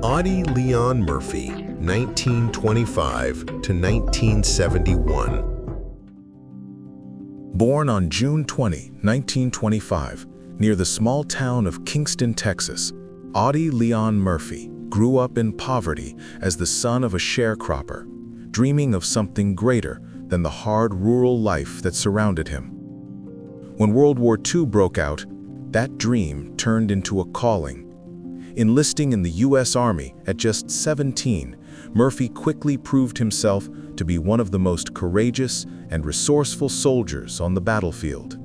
Audie Leon Murphy, 1925 to 1971. Born on June 20, 1925, near the small town of Kingston, Texas, Audie Leon Murphy grew up in poverty as the son of a sharecropper, dreaming of something greater than the hard rural life that surrounded him. When World War II broke out, that dream turned into a calling. Enlisting in the U.S. Army at just 17, Murphy quickly proved himself to be one of the most courageous and resourceful soldiers on the battlefield.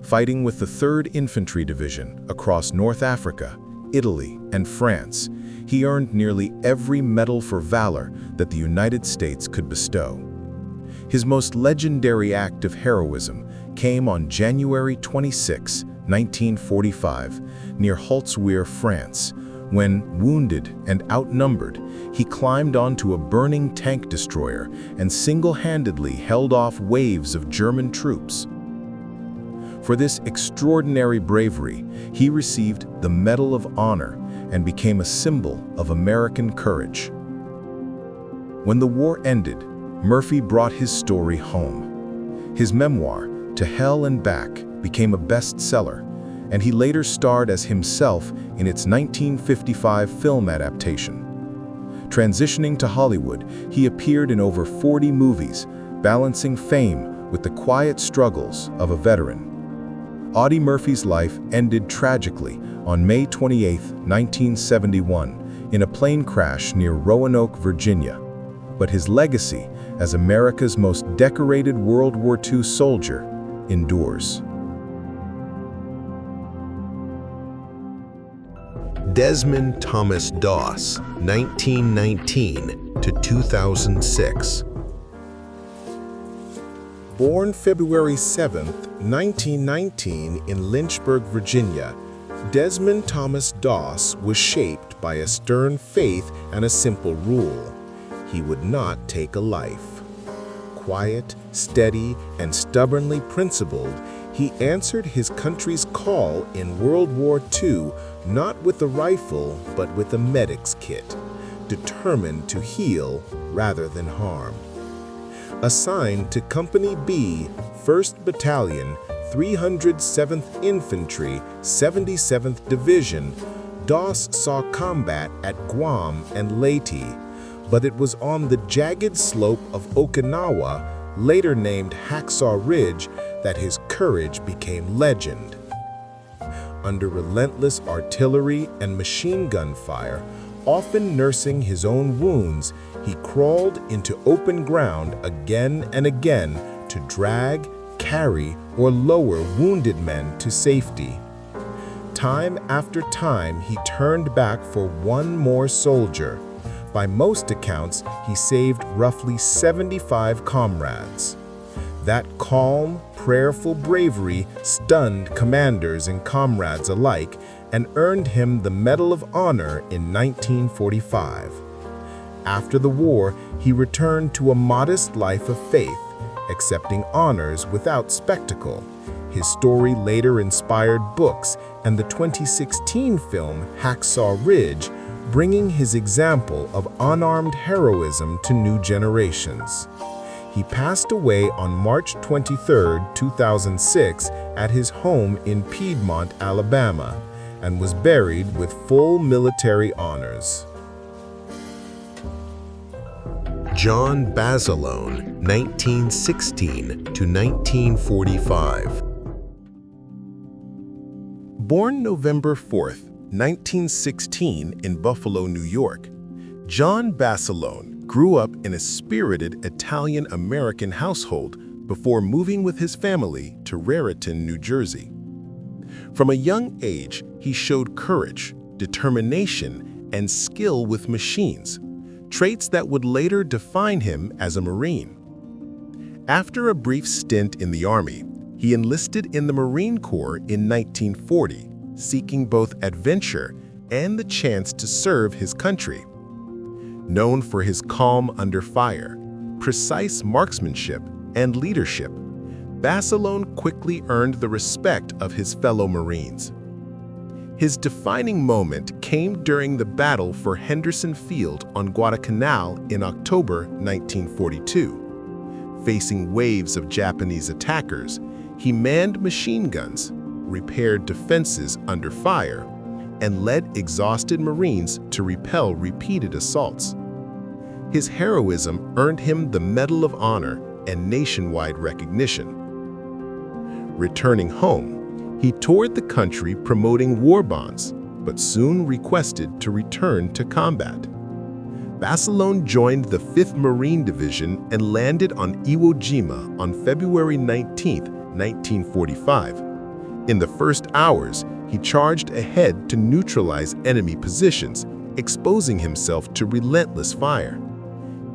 Fighting with the 3rd Infantry Division across North Africa, Italy, and France, he earned nearly every medal for valor that the United States could bestow. His most legendary act of heroism came on January 26, 1945, near Holtzwihr, France, when, wounded and outnumbered, he climbed onto a burning tank destroyer and single-handedly held off waves of German troops. For this extraordinary bravery, he received the Medal of Honor and became a symbol of American courage. When the war ended, Murphy brought his story home. His memoir, To Hell and Back, became a bestseller, and he later starred as himself in its 1955 film adaptation. Transitioning to Hollywood, he appeared in over 40 movies, balancing fame with the quiet struggles of a veteran. Audie Murphy's life ended tragically on May 28, 1971, in a plane crash near Roanoke, Virginia. But his legacy as America's most decorated World War II soldier endures. Desmond Doss, 1919 to 2006. Born February 7, 1919 in Lynchburg, Virginia, Desmond Thomas Doss was shaped by a stern faith and a simple rule: he would not take a life. Quiet, steady, and stubbornly principled, he answered his country's call in World War II not with a rifle but with a medic's kit, determined to heal rather than harm. Assigned to Company B, 1st Battalion, 307th Infantry, 77th Division, Doss saw combat at Guam and Leyte, but it was on the jagged slope of Okinawa, later named Hacksaw Ridge, that his courage became legend. Under relentless artillery and machine gun fire, often nursing his own wounds, he crawled into open ground again and again to drag, carry, or lower wounded men to safety. Time after time, he turned back for one more soldier. By most accounts, he saved roughly 75 comrades. That calm, prayerful bravery stunned commanders and comrades alike and earned him the Medal of Honor in 1945. After the war, he returned to a modest life of faith, accepting honors without spectacle. His story later inspired books and the 2016 film Hacksaw Ridge, bringing his example of unarmed heroism to new generations. He passed away on March 23, 2006, at his home in Piedmont, Alabama, and was buried with full military honors. John Basilone, 1916 to 1945. Born November 4, 1916 in Buffalo, New York, John Basilone grew up in a spirited Italian-American household before moving with his family to Raritan, New Jersey. From a young age, he showed courage, determination, and skill with machines, traits that would later define him as a Marine. After a brief stint in the Army, he enlisted in the Marine Corps in 1940, seeking both adventure and the chance to serve his country. Known for his calm under fire, precise marksmanship, and leadership, Basilone quickly earned the respect of his fellow Marines. His defining moment came during the battle for Henderson Field on Guadalcanal in October 1942. Facing waves of Japanese attackers, he manned machine guns, repaired defenses under fire, and led exhausted Marines to repel repeated assaults. His heroism earned him the Medal of Honor and nationwide recognition. Returning home, he toured the country promoting war bonds, but soon requested to return to combat. Basilone joined the 5th Marine Division and landed on Iwo Jima on February 19, 1945. In the first hours, he charged ahead to neutralize enemy positions, exposing himself to relentless fire.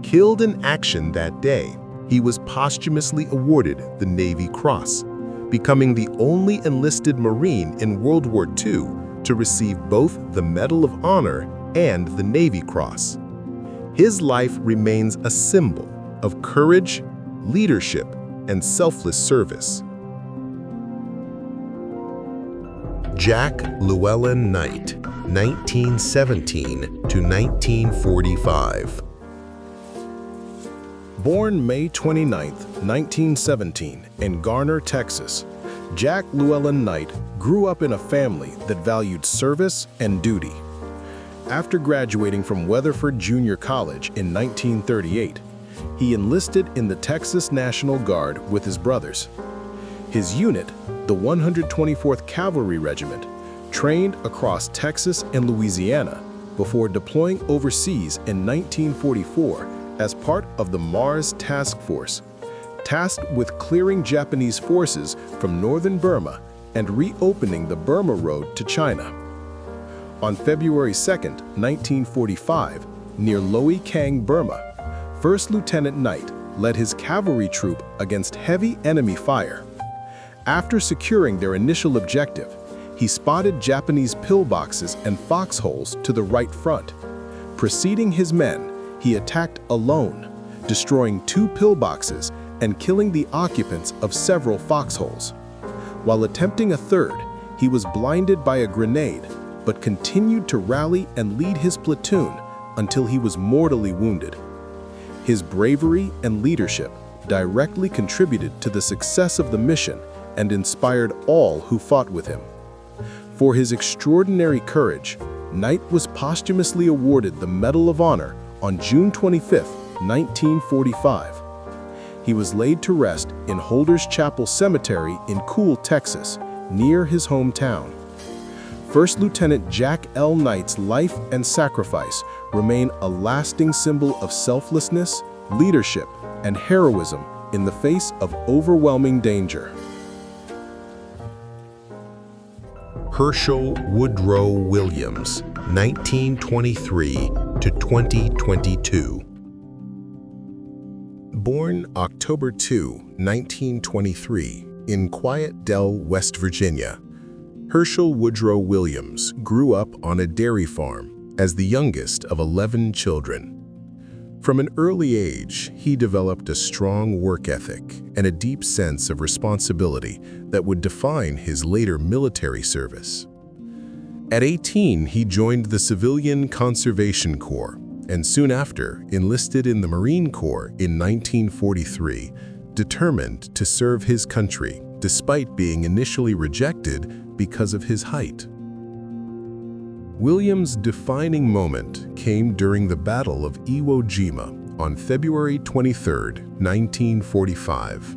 Killed in action that day, he was posthumously awarded the Navy Cross, becoming the only enlisted Marine in World War II to receive both the Medal of Honor and the Navy Cross. His life remains a symbol of courage, leadership, and selfless service. Jack Llewellyn Knight, 1917 to 1945. Born May 29, 1917, in Garner, Texas, Jack Llewellyn Knight grew up in a family that valued service and duty. After graduating from Weatherford Junior College in 1938, he enlisted in the Texas National Guard with his brothers. His unit, the 124th Cavalry Regiment, trained across Texas and Louisiana before deploying overseas in 1944 as part of the Mars Task Force, tasked with clearing Japanese forces from northern Burma and reopening the Burma Road to China. On February 2, 1945, near Loei Kang, Burma, First Lieutenant Knight led his cavalry troop against heavy enemy fire. After securing their initial objective, he spotted Japanese pillboxes and foxholes to the right front. Preceding his men, he attacked alone, destroying 2 pillboxes and killing the occupants of several foxholes. While attempting a third, he was blinded by a grenade, but continued to rally and lead his platoon until he was mortally wounded. His bravery and leadership directly contributed to the success of the mission and inspired all who fought with him. For his extraordinary courage, Knight was posthumously awarded the Medal of Honor on June 25, 1945. He was laid to rest in Holders Chapel Cemetery in Cool, Texas, near his hometown. First Lieutenant Jack L. Knight's life and sacrifice remain a lasting symbol of selflessness, leadership, and heroism in the face of overwhelming danger. Hershel Woodrow Williams, 1923 to 2022. Born October 2, 1923, in Quiet Dell, West Virginia, Hershel Woodrow Williams grew up on a dairy farm as the youngest of 11 children. From an early age, he developed a strong work ethic and a deep sense of responsibility that would define his later military service. At 18, he joined the Civilian Conservation Corps and soon after enlisted in the Marine Corps in 1943, determined to serve his country despite being initially rejected because of his height. Williams' defining moment came during the Battle of Iwo Jima on February 23, 1945.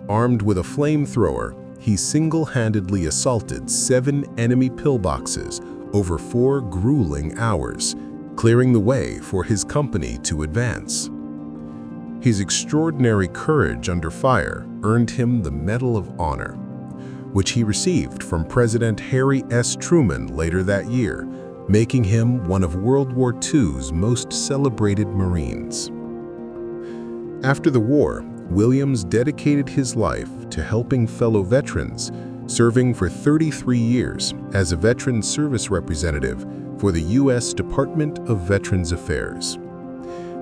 Armed with a flamethrower, he single-handedly assaulted 7 enemy pillboxes over 4 grueling hours, clearing the way for his company to advance. His extraordinary courage under fire earned him the Medal of Honor, which he received from President Harry S. Truman later that year, making him one of World War II's most celebrated Marines. After the war, Williams dedicated his life to helping fellow veterans, serving for 33 years as a veteran service representative for the U.S. Department of Veterans Affairs.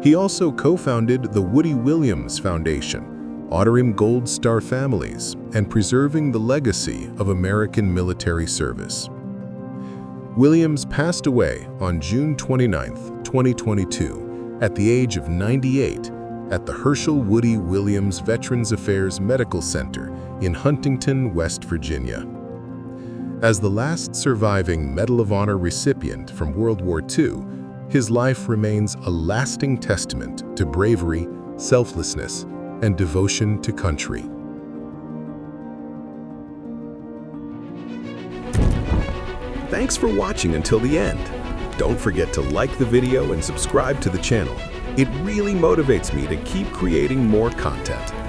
He also co-founded the Woody Williams Foundation, honoring Gold Star families and preserving the legacy of American military service. Williams passed away on June 29, 2022, at the age of 98 at the Hershel Woody Williams Veterans Affairs Medical Center in Huntington, West Virginia. As the last surviving Medal of Honor recipient from World War II, his life remains a lasting testament to bravery, selflessness, and devotion to country. Thanks for watching until the end. Don't forget to like the video and subscribe to the channel. It really motivates me to keep creating more content.